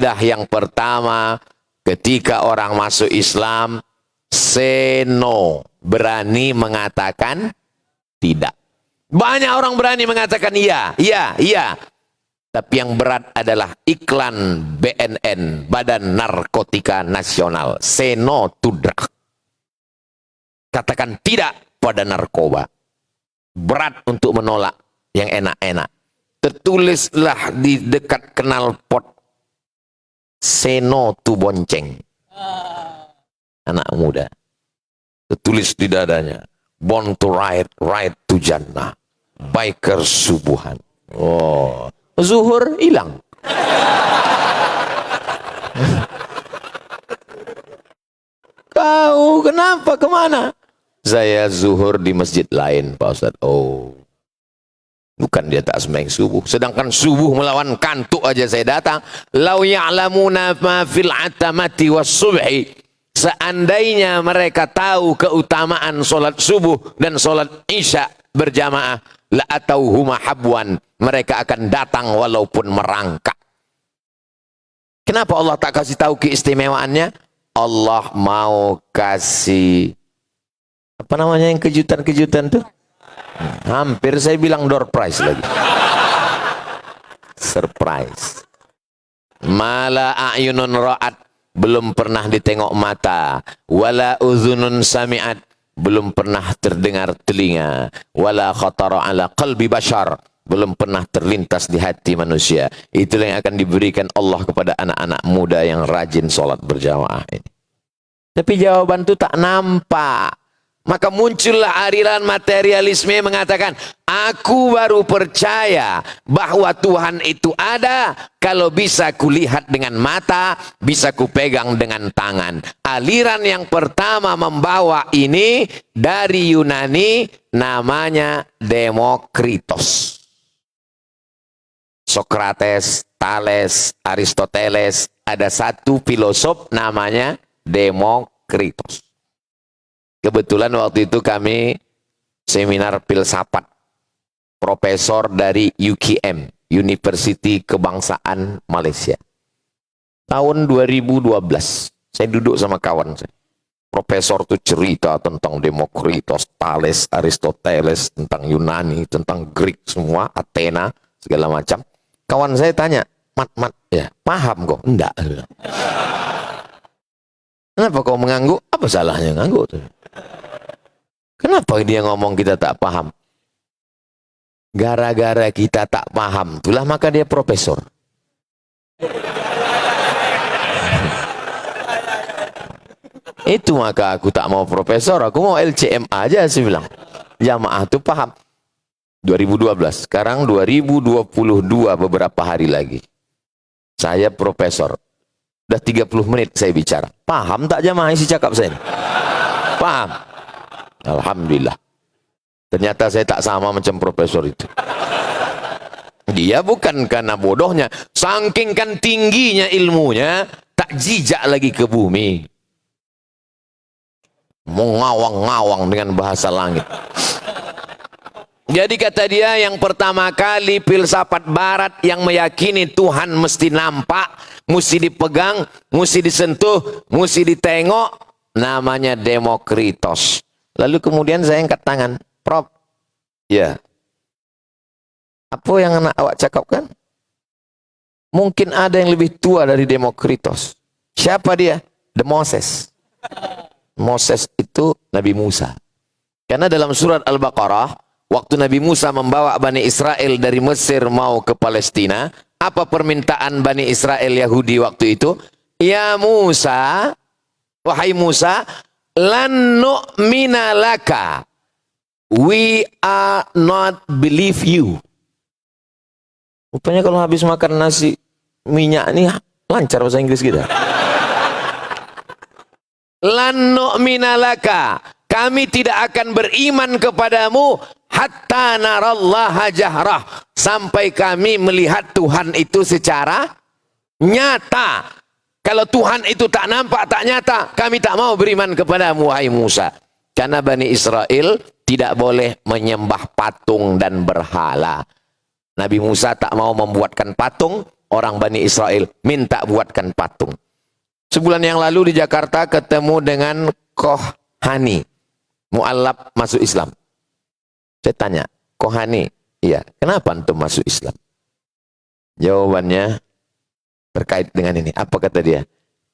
yang pertama ketika orang masuk Islam, say no, berani mengatakan tidak. Banyak orang berani mengatakan iya, iya, iya. Tapi yang berat adalah iklan BNN, Badan Narkotika Nasional. Say no to drug. Katakan tidak pada narkoba. Berat untuk menolak yang enak-enak. Tertulislah di dekat knalpot, say no to bonceng. Anak muda. Tertulis di dadanya, born to ride, ride to Jannah. Biker subuhan. Oh, zuhur hilang. Kau kenapa, kemana? Saya zuhur di masjid lain, Pak Ustadz. Oh, bukan dia tak sembahyang subuh. Sedangkan subuh melawan kantuk aja saya datang. Lau ya'lamuna ma fil atamati was subhi. Seandainya mereka tahu keutamaan solat subuh dan solat isya berjamaah, la atauhuma habwan, mereka akan datang walaupun merangkak. Kenapa Allah tak kasih tahu keistimewaannya? Allah mau kasih apa namanya yang kejutan-kejutan tuh? Hampir saya bilang door prize lagi. Surprise. Mala a'yunun ra'at, belum pernah ditengok mata. Wala uzunun sami'at, belum pernah terdengar telinga. Wala khatara ala qalbi bashar, belum pernah terlintas di hati manusia. Itulah yang akan diberikan Allah kepada anak-anak muda yang rajin sholat berjamaah ini. Tapi jawaban itu tak nampak. Maka muncullah aliran materialisme yang mengatakan, aku baru percaya bahwa Tuhan itu ada kalau bisa kulihat dengan mata, bisa kupegang dengan tangan. Aliran yang pertama membawa ini dari Yunani, namanya Demokritos. Sokrates, Thales, Aristoteles, ada satu filosof namanya Demokritos. Kebetulan waktu itu kami seminar filsafat, profesor dari UKM, University Kebangsaan Malaysia. Tahun 2012, saya duduk sama kawan saya. Profesor itu cerita tentang Demokritos, Thales, Aristoteles, tentang Yunani, tentang Greek semua, Athena, segala macam. Kawan saya tanya, Mat, ya, paham kok? Enggak. Kenapa kau mengangguk? Apa salahnya ngangguk tuh? Kenapa dia ngomong kita tak paham? Gara-gara kita tak paham, itulah maka dia profesor. Itu maka aku tak mau profesor, aku mau LCM aja, saya bilang. Jamaah tuh paham. 2012, sekarang 2022 beberapa hari lagi. Saya profesor. Udah 30 menit saya bicara. Paham tak jamaah isi cakap saya? Paham? Alhamdulillah. Ternyata saya tak sama macam profesor itu. Dia bukan karena bodohnya, saking kan tingginya ilmunya, tak jijak lagi ke bumi. Mengawang-ngawang dengan bahasa langit. Jadi kata dia, yang pertama kali filsafat barat yang meyakini Tuhan mesti nampak, mesti dipegang, mesti disentuh, mesti ditengok, namanya Demokritos. Lalu kemudian saya angkat tangan, Prof. Ya. Apa yang anak awak cakapkan? Mungkin ada yang lebih tua dari Demokritos. Siapa dia? The Moses. Moses itu Nabi Musa. Karena dalam surat Al-Baqarah, waktu Nabi Musa membawa Bani Israel dari Mesir mau ke Palestina, apa permintaan Bani Israel Yahudi waktu itu? Ya Musa, wahai Musa, lan nu'mina laka, we are not believe you. Rupanya kalau habis makan nasi minyak ini lancar bahasa Inggris kita. Lan nu'mina laka, kami tidak akan beriman kepadamu hatta narallaha jahrah, sampai kami melihat Tuhan itu secara nyata. Kalau Tuhan itu tak nampak, tak nyata, kami tak mau beriman kepadamu, wahai Musa. Karena Bani Israel tidak boleh menyembah patung dan berhala. Nabi Musa tak mau membuatkan patung, orang Bani Israel, minta buatkan patung. Sebulan yang lalu di Jakarta ketemu dengan Kohani, mualaf masuk Islam. Saya tanya, Kohani, iya, kenapa antum masuk Islam? Jawabannya terkait dengan ini. Apa kata dia?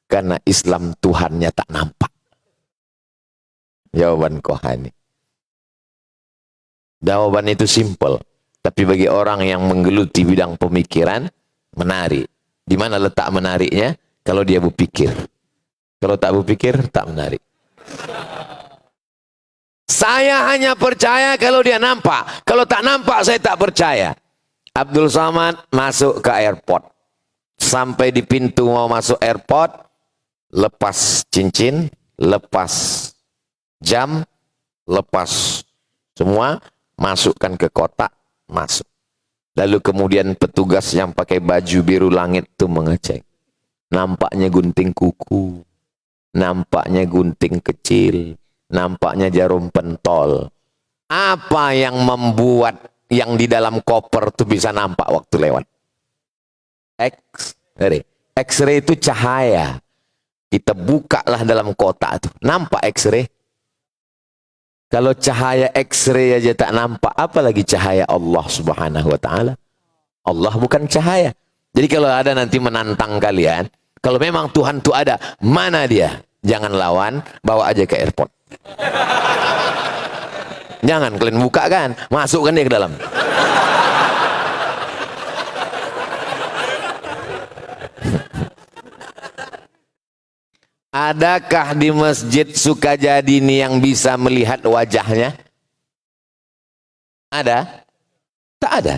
Karena Islam Tuhannya tak nampak. Jawaban Kohani. Jawaban itu simple, tapi bagi orang yang menggeluti bidang pemikiran, menarik. Di mana letak menariknya? Kalau dia berpikir. Kalau tak berpikir, tak menarik. Saya hanya percaya kalau dia nampak. Kalau tak nampak, saya tak percaya. Abdul Somad masuk ke airport. Sampai di pintu mau masuk airport, lepas cincin, lepas jam, lepas semua, masukkan ke kotak, masuk. Lalu kemudian petugas yang pakai baju biru langit itu mengecek. Nampaknya gunting kuku, nampaknya gunting kecil, nampaknya jarum pentol. Apa yang membuat yang di dalam koper itu bisa nampak waktu lewat? X-ray. X-ray itu cahaya. Kita bukalah dalam kotak itu, nampak X-ray. Kalau cahaya X-ray aja tak nampak, apalagi cahaya Allah Subhanahu wa taala. Allah bukan cahaya. Jadi kalau ada nanti menantang kalian, kalau memang Tuhan itu ada, mana dia? Jangan lawan, bawa aja ke airport. Jangan kalian buka kan, masukkan dia ke dalam. Adakah di Masjid Sukajadi ini yang bisa melihat wajahnya? Ada? Tak ada.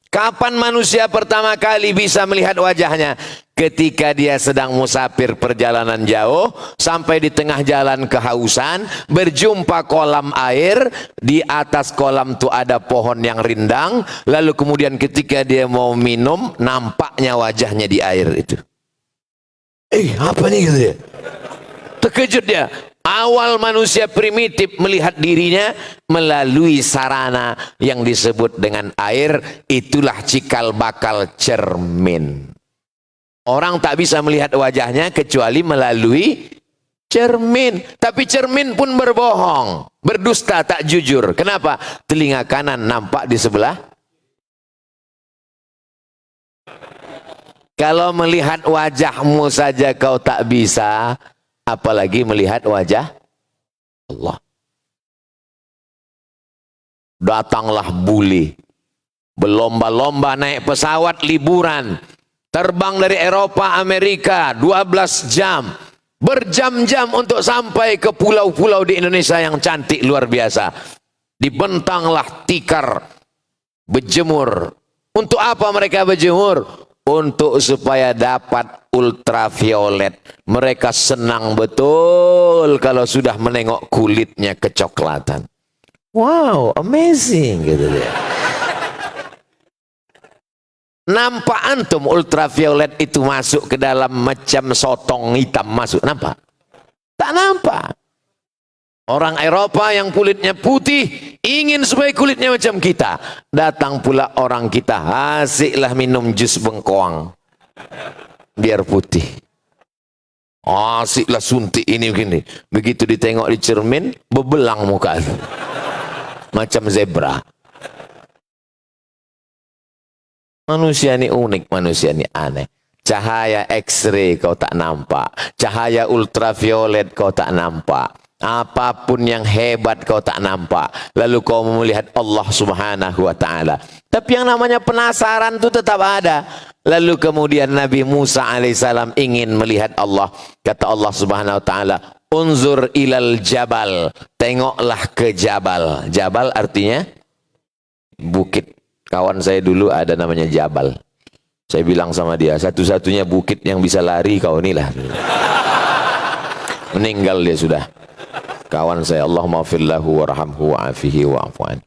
Kapan manusia pertama kali bisa melihat wajahnya? Ketika dia sedang musafir perjalanan jauh, sampai di tengah jalan kehausan, berjumpa kolam air, di atas kolam itu ada pohon yang rindang, lalu kemudian ketika dia mau minum, nampaknya wajahnya di air itu. Apa nih gitu ya? Terkejut dia. Awal manusia primitif melihat dirinya melalui sarana yang disebut dengan air, itulah cikal bakal cermin. Orang tak bisa melihat wajahnya kecuali melalui cermin. Tapi cermin pun berbohong, berdusta, tak jujur. Kenapa? Telinga kanan nampak di sebelah. Kalau melihat wajahmu saja kau tak bisa, apalagi melihat wajah Allah. Datanglah bule, berlomba-lomba naik pesawat liburan, terbang dari Eropa, Amerika, 12 jam, berjam-jam untuk sampai ke pulau-pulau di Indonesia yang cantik luar biasa. Dibentanglah tikar, berjemur. Untuk apa mereka berjemur? Untuk supaya dapat ultraviolet. Mereka senang betul kalau sudah menengok kulitnya kecoklatan. Wow, amazing gitu dia. Nampak antum ultraviolet itu masuk ke dalam macam sotong hitam masuk? Nampak? Tak nampak. Orang Eropa yang kulitnya putih ingin supaya kulitnya macam kita. Datang pula orang kita, asiklah minum jus bengkoang biar putih. Asiklah suntik ini begini. Begitu ditengok di cermin, bebelang muka macam zebra. Manusia ini unik, manusia ini aneh. Cahaya X-ray kau tak nampak, cahaya ultraviolet kau tak nampak, apapun yang hebat kau tak nampak. Lalu kau melihat Allah Subhanahu wa ta'ala. Tapi yang namanya penasaran itu tetap ada. Lalu kemudian Nabi Musa alaihissalam ingin melihat Allah. Kata Allah Subhanahu wa ta'ala, unzur ilal jabal, tengoklah ke jabal. Jabal artinya bukit. Kawan saya dulu ada namanya Jabal. Saya bilang sama dia, satu-satunya bukit yang bisa lari kau inilah. Meninggal dia sudah. Kawan saya, Allahumma firlahu warhamhu wa'afihi wa'afu'an.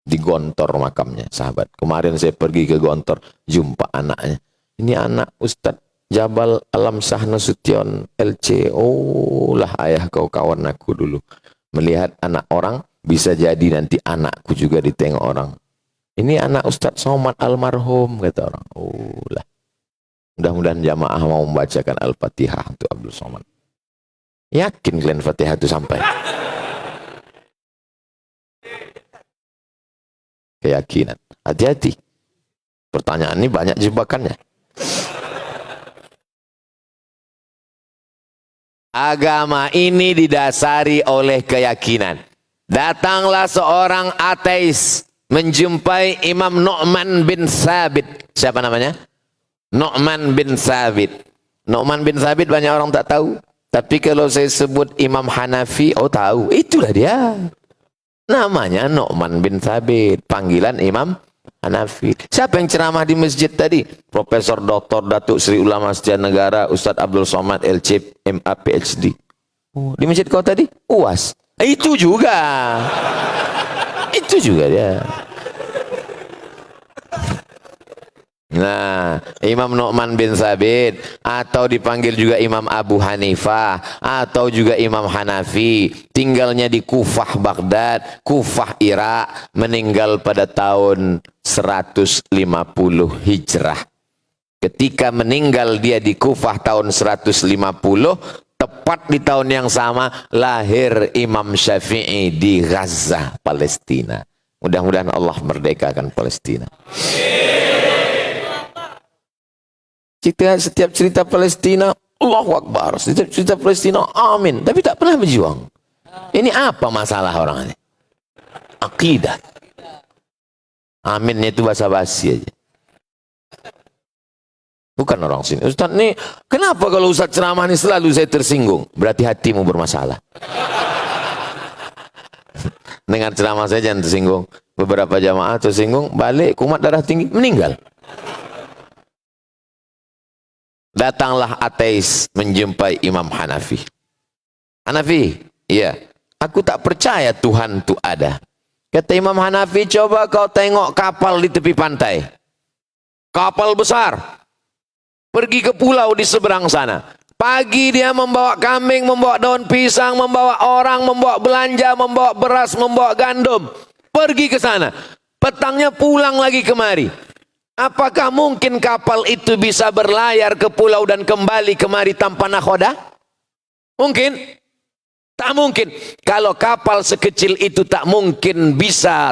Di Gontor makamnya, sahabat. Kemarin saya pergi ke Gontor, jumpa anaknya. Ini anak Ustadz Jabal Alam Sah Nasution LC. Oh lah ayah kau kawan aku dulu. Melihat anak orang, bisa jadi nanti anakku juga ditengok orang. Ini anak Ustadz Somad almarhum, kata orang. Oh lah. Mudah-mudahan jamaah mau membacakan Al-Fatihah untuk Abdul Somad. Yakin kalian Fatihah itu sampai? Keyakinan. Hati-hati. Pertanyaan ini banyak jebakannya. Agama ini didasari oleh keyakinan. Datanglah seorang ateis menjumpai Imam Nu'man bin Thabit. Siapa namanya? Nu'man bin Thabit. Nu'man bin Thabit banyak orang tak tahu. Tapi kalau saya sebut Imam Hanafi, oh tahu. Itulah dia. Namanya Nu'man bin Thabit. Panggilan Imam Hanafi. Siapa yang ceramah di masjid tadi? Profesor Dr. Datuk Seri Ulama Sejarah Negara Ustadz Abdul Somad LC MA PhD. Di masjid kau tadi? UAS. Itu juga. Itu juga dia. Nah, Imam Nu'man bin Thabit, atau dipanggil juga Imam Abu Hanifah, atau juga Imam Hanafi, tinggalnya di Kufah Baghdad, Kufah Irak, meninggal pada tahun 150 Hijrah. Ketika meninggal dia di Kufah tahun 150, tepat di tahun yang sama lahir Imam Syafi'i di Gaza, Palestina. Mudah-mudahan Allah merdekakan Palestina. Setiap cerita Palestina, Allahu Akbar. Setiap cerita Palestina, amin. Tapi tak pernah berjuang. Ini apa masalah orang ini? Akidah. Aminnya itu basa-basi aja. Bukan orang sini. Ustaz ini, kenapa kalau Ustaz ceramah ini selalu saya tersinggung? Berarti hatimu bermasalah. Dengar ceramah saya jangan tersinggung. Beberapa jamaah tersinggung, balik kumat darah tinggi, meninggal. Datanglah ateis menjumpai Imam Hanafi. Hanafi, iya, aku tak percaya Tuhan itu ada. Kata Imam Hanafi, coba kau tengok kapal di tepi pantai. Kapal besar. Pergi ke pulau di seberang sana. Pagi dia membawa kambing, membawa daun pisang, membawa orang, membawa belanja, membawa beras, membawa gandum. Pergi ke sana. Petangnya pulang lagi kemari. Apakah mungkin kapal itu bisa berlayar ke pulau dan kembali kemari tanpa nakhoda? Mungkin? Tak mungkin. Kalau kapal sekecil itu tak mungkin bisa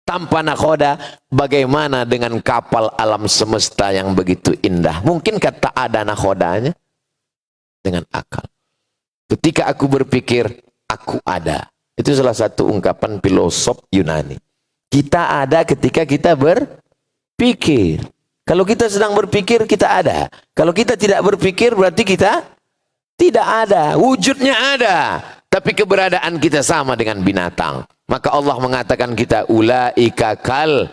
tanpa nakhoda, bagaimana dengan kapal alam semesta yang begitu indah? Mungkinkah tak ada nakhodanya? Dengan akal. Ketika aku berpikir, aku ada. Itu salah satu ungkapan filosof Yunani. Kita ada ketika kita berpikir. Kalau kita sedang berpikir, kita ada. Kalau kita tidak berpikir, berarti kita tidak ada. Wujudnya ada, tapi keberadaan kita sama dengan binatang. Maka Allah mengatakan kita ulaika kal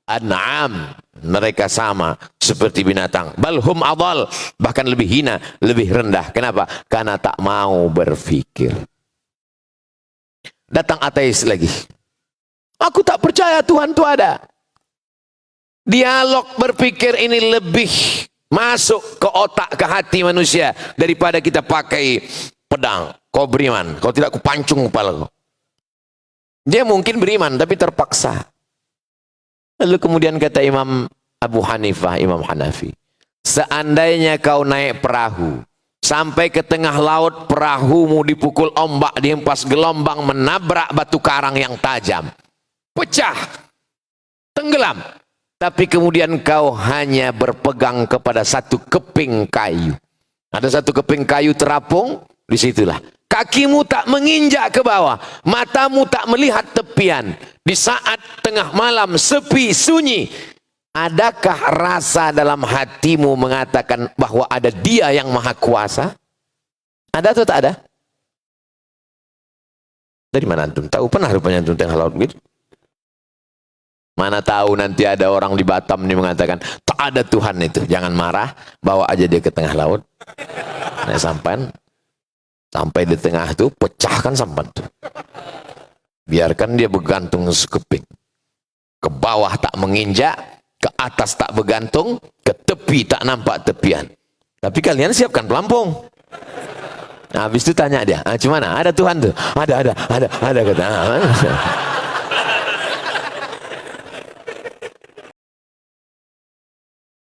an'am. Mereka sama seperti binatang. Balhum adal, bahkan lebih hina, lebih rendah. Kenapa? Karena tak mau berpikir. Datang ateis lagi. Aku tak percaya Tuhan itu ada. Dialog berpikir ini lebih masuk ke otak, ke hati manusia daripada kita pakai pedang. Kau beriman, kau tidak kupancung kepala kau. Dia mungkin beriman tapi terpaksa. Lalu kemudian kata Imam Abu Hanifah, Imam Hanafi, seandainya kau naik perahu sampai ke tengah laut, perahumu dipukul ombak, dihempas gelombang, menabrak batu karang yang tajam, pecah, tenggelam. Tapi kemudian kau hanya berpegang kepada satu keping kayu. Ada satu keping kayu terapung, disitulah. Kakimu tak menginjak ke bawah, matamu tak melihat tepian. Di saat tengah malam sepi sunyi, adakah rasa dalam hatimu mengatakan bahwa ada Dia yang Maha Kuasa? Ada atau tak ada? Dari mana antum tahu? Pernah rupanya antum tengah laut gitu? Mana tahu nanti ada orang di Batam ini mengatakan tak ada Tuhan itu. Jangan marah, bawa aja dia ke tengah laut. Nah, sampai di tengah itu pecahkan sampan tuh. Biarkan dia bergantung sekeping. Ke bawah tak menginjak, ke atas tak bergantung, ke tepi tak nampak tepian. Tapi kalian siapkan pelampung. Nah, habis itu tanya dia, cuma mana? Ada Tuhan tuh? Ada kata.